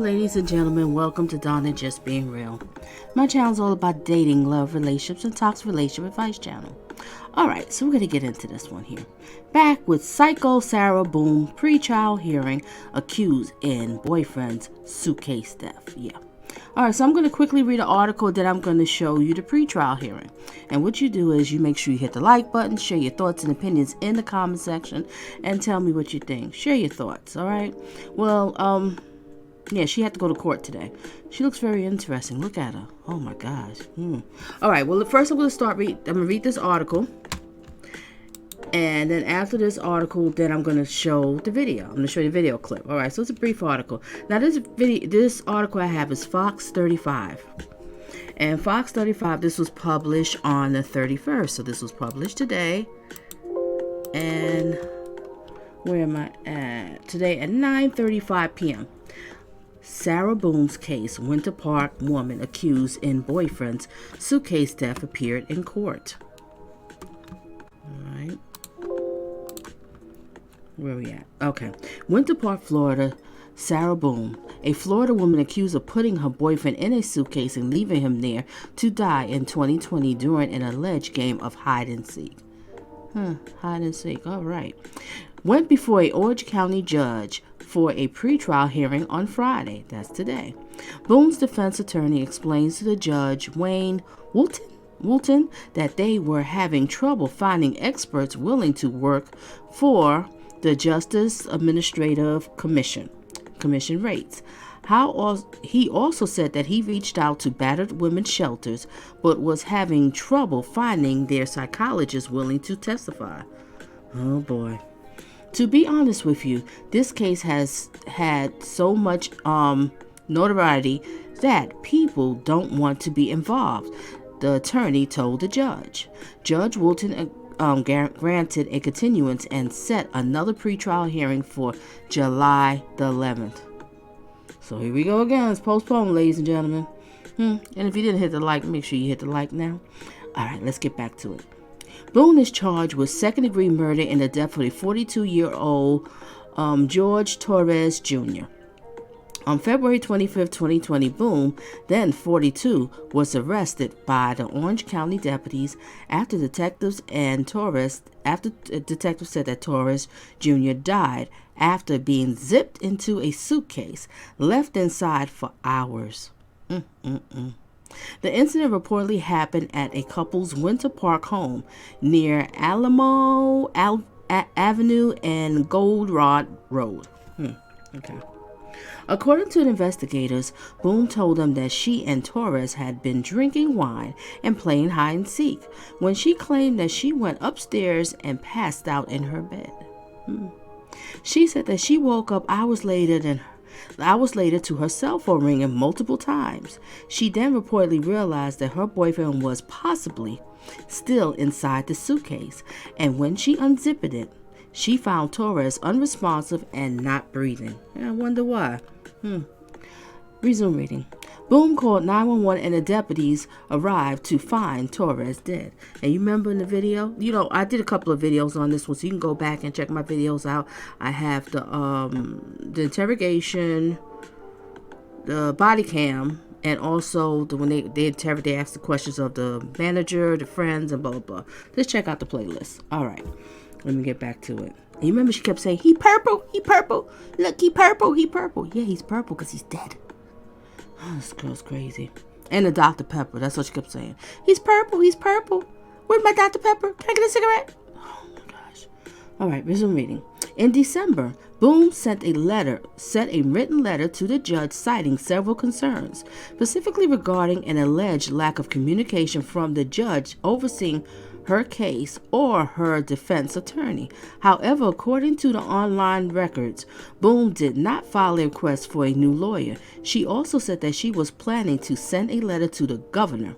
ladies and gentlemen, welcome to Donna Just Being Real. My channel is all about dating, love, relationships, and toxic relationship advice channel. Alright, so we're going to get into this one here. Back with Psycho Sarah Boone, pre-trial hearing, accused in boyfriend's suitcase theft. Yeah. Alright, so I'm going to quickly read an article that I'm going to show you the pre-trial hearing. And what you do is you make sure you hit the like button, share your thoughts and opinions in the comment section, and tell me what you think. Share your thoughts, alright? Well, yeah, she had to go to court today. She looks very interesting. Look at her. Oh my gosh. Alright, well, first I'm going to read this article. And then after this article, then I'm going to show the video. I'm going to show you the video clip. All right, so it's a brief article. Now, this article I have is Fox 35. And Fox 35, this was published on the 31st. So this was published today. And where am I at? Today at 9:35 p.m. Sarah Boone's case, Winter Park woman accused in boyfriend's suitcase theft, appeared in court. All right. Where are we at? Okay. Winter Park, Florida, Sarah Boone, a Florida woman accused of putting her boyfriend in a suitcase and leaving him there to die in 2020 during an alleged game of hide and seek. Hide and seek. All right. Went before a Orange County judge for a pretrial hearing on Friday. That's today. Boone's defense attorney explains to the judge, Wayne Woolton, that they were having trouble finding experts willing to work for the Justice Administrative Commission rates. He also said that he reached out to battered women's shelters, but was having trouble finding their psychologists willing to testify. Oh boy. To be honest with you, this case has had so much notoriety that people don't want to be involved, the attorney told the judge. Judge Woolton granted a continuance and set another pretrial hearing for July the 11th. So here we go again. It's postponed, ladies and gentlemen. And if you didn't hit the like, make sure you hit the like now. All right, let's get back to it. Boone is charged with second-degree murder in the death of a 42-year-old George Torres Jr. On February 25, 2020, Boone, then 42, was arrested by the Orange County deputies after detectives said that Torres Jr. died after being zipped into a suitcase left inside for hours. The incident reportedly happened at a couple's Winter Park home near Alamo Avenue and Goldenrod Road. Okay. According to the investigators, Boone told them that she and Torres had been drinking wine and playing hide and seek when she claimed that she went upstairs and passed out in her bed. She said that she woke up hours later to her cell phone ringing multiple times. She then reportedly realized that her boyfriend was possibly still inside the suitcase, and when she unzipped it, she found Torres unresponsive and not breathing. I wonder why. Resume reading. Boone called 911 and the deputies arrived to find Torres dead. And you remember in the video? You know, I did a couple of videos on this one, so you can go back and check my videos out. I have the interrogation, the body cam, and also when they interrogate, they ask the questions of the manager, the friends, and blah, blah, blah. Just check out the playlist. All right. Let me get back to it. And you remember she kept saying, he purple, look, he purple. Yeah, he's purple because he's dead. Oh, this girl's crazy. And the Dr. Pepper, that's what she kept saying. He's purple. Where's my Dr. Pepper? Can I get a cigarette? Oh my gosh. All right, resume reading. In December, Boone sent a written letter to the judge citing several concerns, specifically regarding an alleged lack of communication from the judge overseeing her case or her defense attorney. However, according to the online records, Boone did not file a request for a new lawyer. She also said that she was planning to send a letter to the governor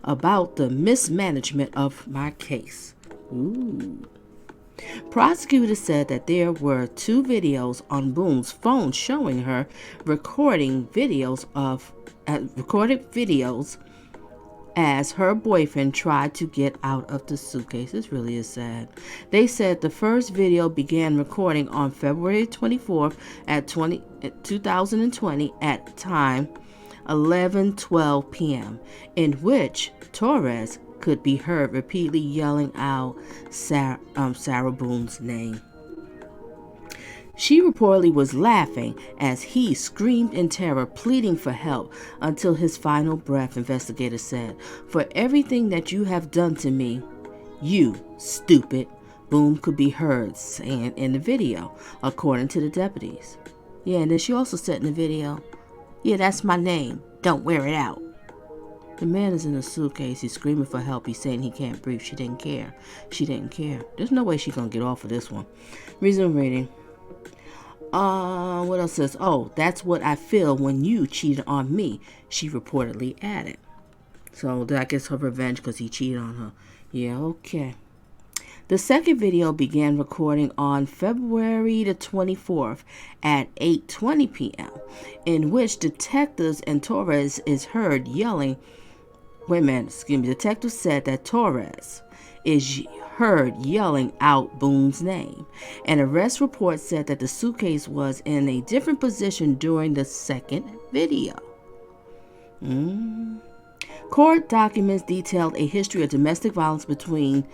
about the mismanagement of my case. Prosecutors said that there were 2 videos on Boone's phone showing her recorded videos as her boyfriend tried to get out of the suitcase. This really is sad. They said the first video began recording on February 24th at 2020 at time 11:12 p.m., in which Torres could be heard repeatedly yelling out Sarah Boone's name. She reportedly was laughing as he screamed in terror, pleading for help until his final breath, investigators said. "For everything that you have done to me, you stupid," Boone could be heard saying in the video, according to the deputies. Yeah, and then she also said in the video, "Yeah, that's my name. Don't wear it out." The man is in a suitcase. He's screaming for help. He's saying he can't breathe. She didn't care. She didn't care. There's no way she's going to get off of this one. Resume reading. What else says? "Oh, that's what I feel when you cheated on me," she reportedly added. So that gets her revenge because he cheated on her. Yeah, okay. The second video began recording on February the 24th at 8:20 p.m., in which detectives and Torres is heard yelling. Wait a minute, detectives said that Torres is heard yelling out Boone's name. An arrest report said that the suitcase was in a different position during the second video. Court documents detailed a history of domestic violence between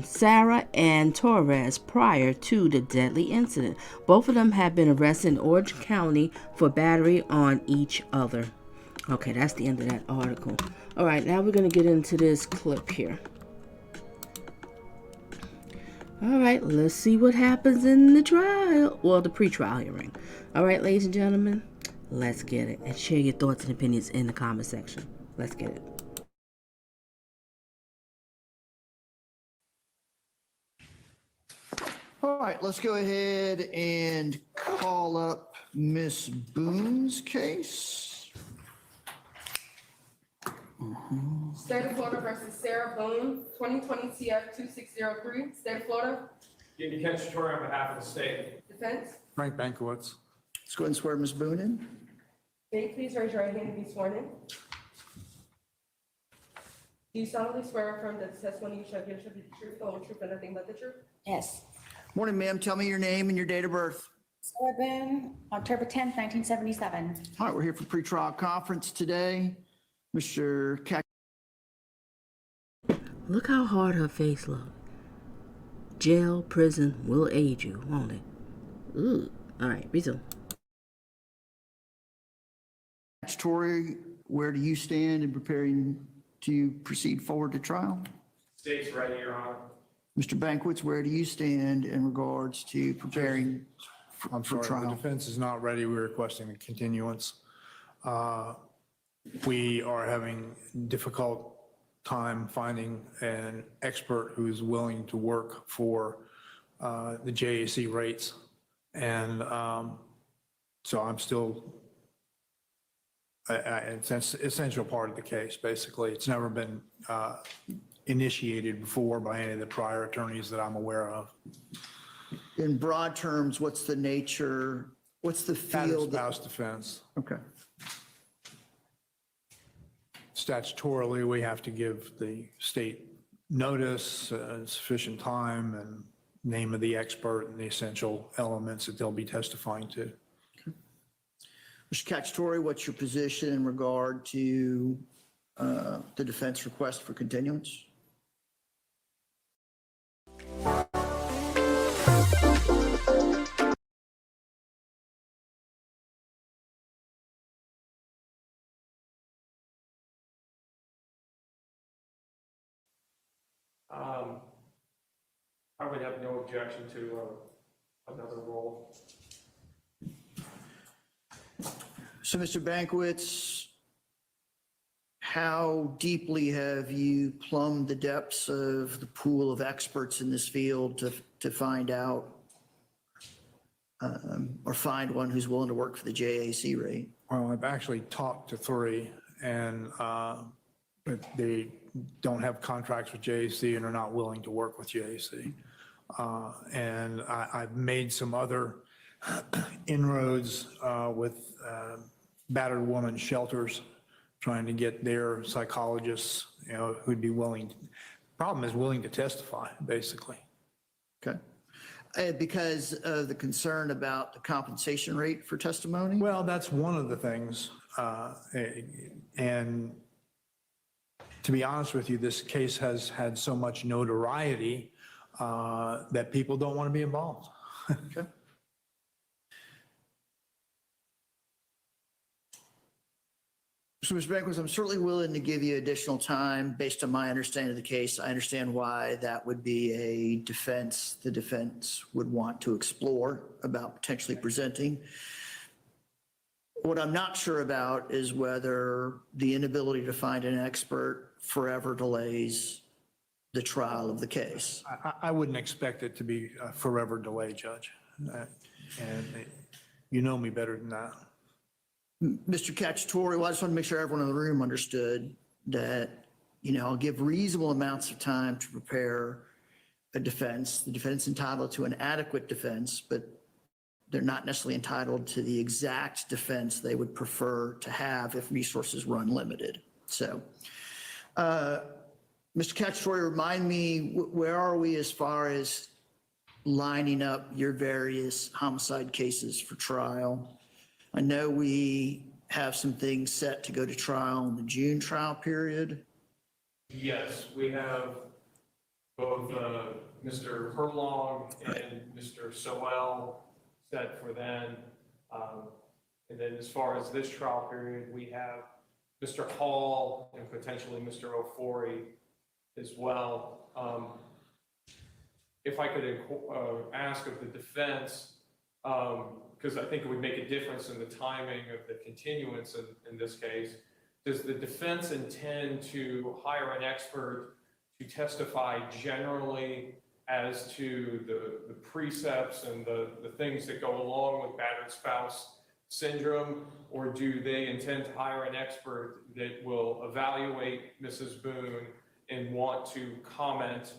Sarah and Torres prior to the deadly incident. Both of them had been arrested in Orange County for battery on each other. Okay, that's the end of that article. All right, now we're going to get into this clip here. All right, let's see what happens in the trial, well, the pretrial hearing. All right, ladies and gentlemen, let's get it. And share your thoughts and opinions in the comment section. Let's get it. All right, let's go ahead and call up Miss Boone's case. State of Florida versus Sarah Boone, 2020 CF 2603. State of Florida. Andy Cacciatore on behalf of the state. Defense. Frank Bankowitz. Let's go ahead and swear Miss Boone in. May you please raise your right hand and be sworn in. Do you solemnly swear or affirm that the testimony you shall give shall be the truth, the whole truth, and nothing but the truth? Yes. Morning, ma'am. Tell me your name and your date of birth. Sarah Boone, October 10th, 1977. All right, we're here for pretrial conference today. Mr. Cac. Look how hard her face looks. Jail, prison will aid you, won't it? Ooh. All right, resume. Cacciatore, where do you stand in preparing to proceed forward to trial? State's ready, Your Honor. Mr. Bankwitz, where do you stand in regards to preparing I'm for sorry, the trial? defense is not ready. We're requesting a continuance. We are having difficult time finding an expert who is willing to work for the JAC rates. And so I'm still, it's an essential part of the case, basically. It's never been initiated before by any of the prior attorneys that I'm aware of. In broad terms, what's the nature, what's the Battered field? spouse defense. Okay. Statutorily, we have to give the state notice, sufficient time, and name of the expert and the essential elements that they'll be testifying to. Mr. Cacciatore, what's your position in regard to the defense request for continuance? I would have no objection to another role. So, Mr. Bankwitz, how deeply have you plumbed the depths of the pool of experts in this field to find out or find one who's willing to work for the JAC rate? Well, I've actually talked to three, and but they don't have contracts with JAC and are not willing to work with JAC. And I've made some other inroads with battered woman shelters trying to get their psychologists, who'd be willing, problem is willing to testify, basically. Okay. Because of the concern about the compensation rate for testimony? Well, that's one of the things. And to be honest with you, this case has had so much notoriety that people don't want to be involved. Okay. So, Mr. Banquist, I'm certainly willing to give you additional time based on my understanding of the case. I understand why that would be a defense the defense would want to explore about potentially presenting. What I'm not sure about is whether the inability to find an expert forever delays the trial of the case. I wouldn't expect it to be a forever delay, Judge. And you know me better than that. Mr. Cacciatore, well, I just want to make sure everyone in the room understood that, I'll give reasonable amounts of time to prepare a defense. The defendant's entitled to an adequate defense, but they're not necessarily entitled to the exact defense they would prefer to have if resources were unlimited. So, Mr. Cacciatore, remind me, where are we as far as lining up your various homicide cases for trial? I know we have some things set to go to trial in the June trial period. Yes, we have both Mr. Herlong and Mr. Soel set for then. And then as far as this trial period, we have Mr. Hall and potentially Mr. Ofori as well. If I could ask of the defense, because I think it would make a difference in the timing of the continuance in this case. Does the defense intend to hire an expert to testify generally as to the precepts and the things that go along with battered spouse syndrome? Or do they intend to hire an expert that will evaluate Mrs. Boone and want to comment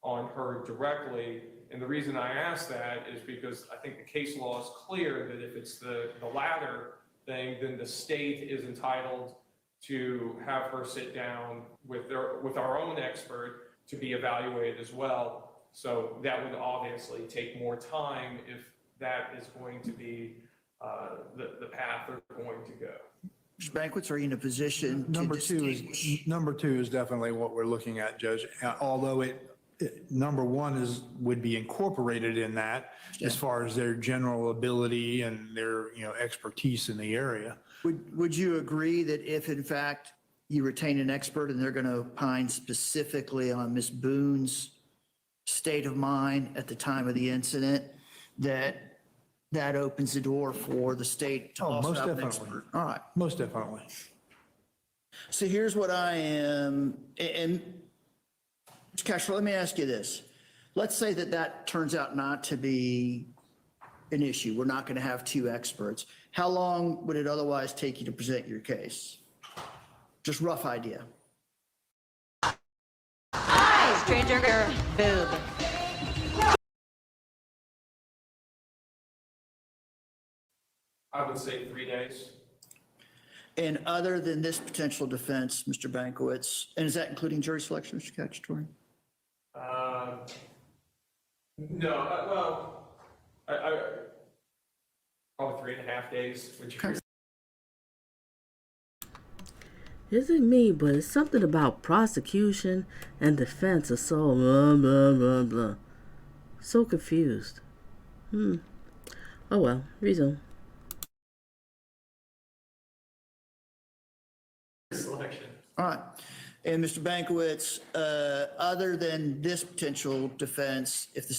on her directly? And the reason I ask that is because I think the case law is clear that if it's the latter thing, then the state is entitled to have her sit down with our own expert to be evaluated as well. So that would obviously take more time if that is going to be the path they're going to go. Mr. Banquets, are you in a position to Number two is definitely what we're looking at, Judge. Although number one would be incorporated in that as far as their general ability and their expertise in the area. Would you agree that if in fact you retain an expert and they're going to opine specifically on Ms. Boone's state of mind at the time of the incident, that opens the door for the state to also most have an definitely. expert? All right. Most definitely. So here's what I am, and Mr. Castro, let me ask you this. Let's say that turns out not to be an issue. We're not going to have two experts. How long would it otherwise take you to present your case? Just rough idea. Stranger boob. I would say 3 days. And other than this potential defense, Mr. Bankowitz, and is that including jury selection, Mr. Cacciatore? No, well, I probably 3.5 days, which Okay. Isn't me, but it's something about prosecution and defense are so blah, blah, blah, blah. So confused. Oh well, resume. selection. All right. And Mr. Bankowitz, other than this potential defense, if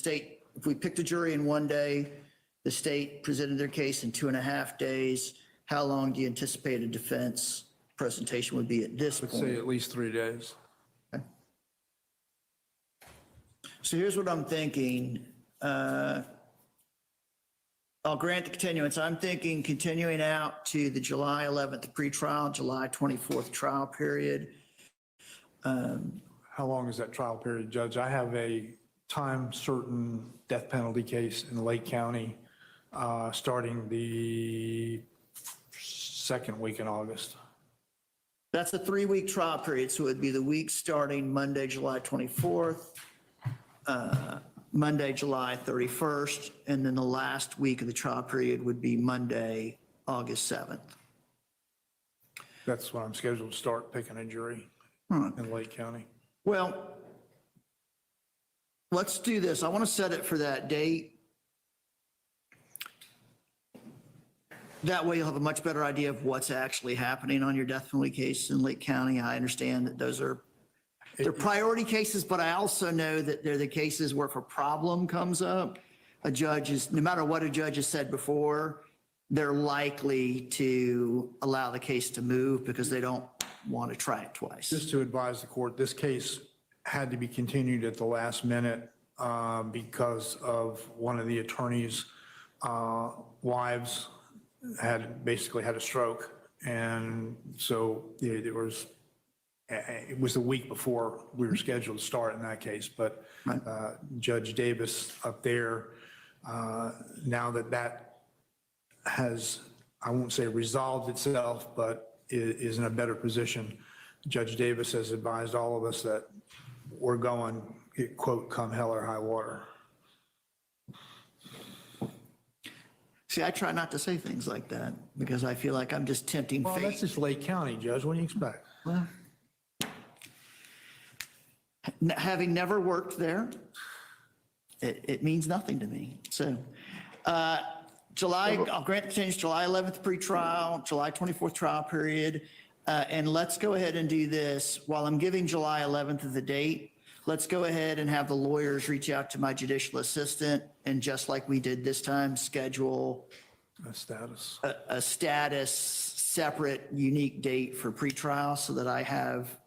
we picked a jury in 1 day, the state presented their case in 2.5 days, how long do you anticipate a defense presentation would be at this I'd point? say at least 3 days. So here's what I'm thinking. I'll grant the continuance. I'm thinking continuing out to the July 11th pretrial, July 24th trial period. How long is that trial period, Judge? I have a time certain death penalty case in Lake County starting the second week in August. That's a 3-week trial period, so it'd be the week starting Monday, July 24th, Monday, July 31st, and then the last week of the trial period would be Monday, August 7th. That's when I'm scheduled to start picking a jury in Lake County. Well, let's do this. I want to set it for that date. That way you'll have a much better idea of what's actually happening on your death penalty case in Lake County. I understand that they're priority cases, but I also know that they're the cases where if a problem comes up, no matter what a judge has said before, they're likely to allow the case to move because they don't want to try it twice. Just to advise the court, this case had to be continued at the last minute because of one of the attorney's wives basically had a stroke. And so it was the week before we were scheduled to start in that case. But Judge Davis up there, now that has, I won't say resolved itself, but is in a better position. Judge Davis has advised all of us that we're going, quote, come hell or high water. See, I try not to say things like that because I feel like I'm just tempting Well, fate. that's just Lake County, Judge. What do you expect? Well, having never worked there, it means nothing to me. So I'll grant the change, July 11th pretrial, July 24th trial period. And let's go ahead and do this. While I'm giving July 11th as the date, let's go ahead and have the lawyers reach out to my judicial assistant and just like we did this time, schedule A status. a status separate unique date for pretrial so that I have,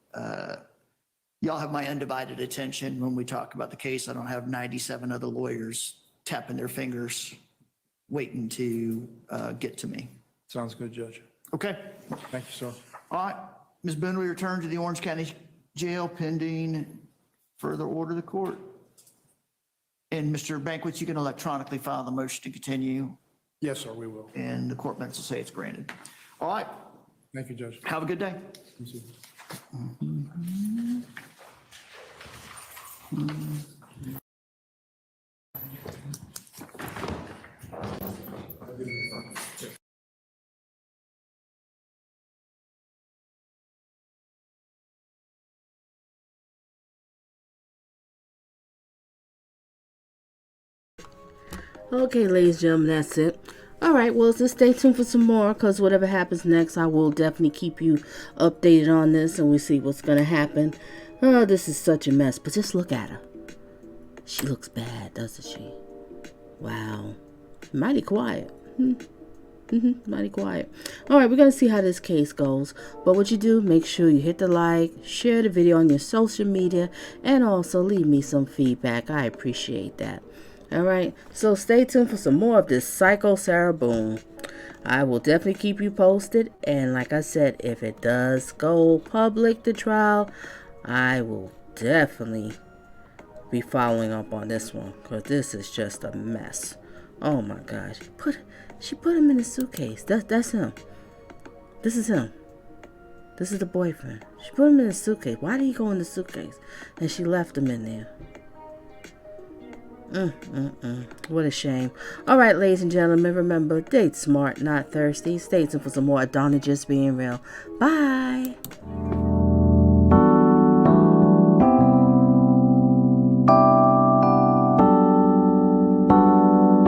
y'all have my undivided attention when we talk about the case. I don't have 97 other lawyers tapping their fingers, waiting to get to me. Sounds good, Judge. Okay. Thank you, sir. All right. Ms. Boone, we return to the Orange County Jail pending further order of the court. And Mr. Banquets, you can electronically file the motion to continue Yes, sir, we will. and the court minutes will say it's granted. All right. Thank you, Judge. Have a good day. You too. Okay, ladies and gentlemen, that's it. All right, well, just stay tuned for some more because whatever happens next, I will definitely keep you updated on this and we see what's going to happen. Oh, this is such a mess, but just look at her. She looks bad, doesn't she? Wow. Mighty quiet. Mighty quiet. All right, we're going to see how this case goes. But what you do, make sure you hit the like, share the video on your social media, and also leave me some feedback. I appreciate that. All right, so stay tuned for some more of this Psycho Sarah Boone. I will definitely keep you posted. And like I said, if it does go public, the trial, I will definitely be following up on this one because this is just a mess. Oh my gosh. She put him in the suitcase. That's him. This is him. This is the boyfriend. She put him in the suitcase. Why did he go in the suitcase? And she left him in there. What a shame. All right, ladies and gentlemen, remember, date smart, not thirsty. Stay tuned for some more Donna Just Being Real. Bye.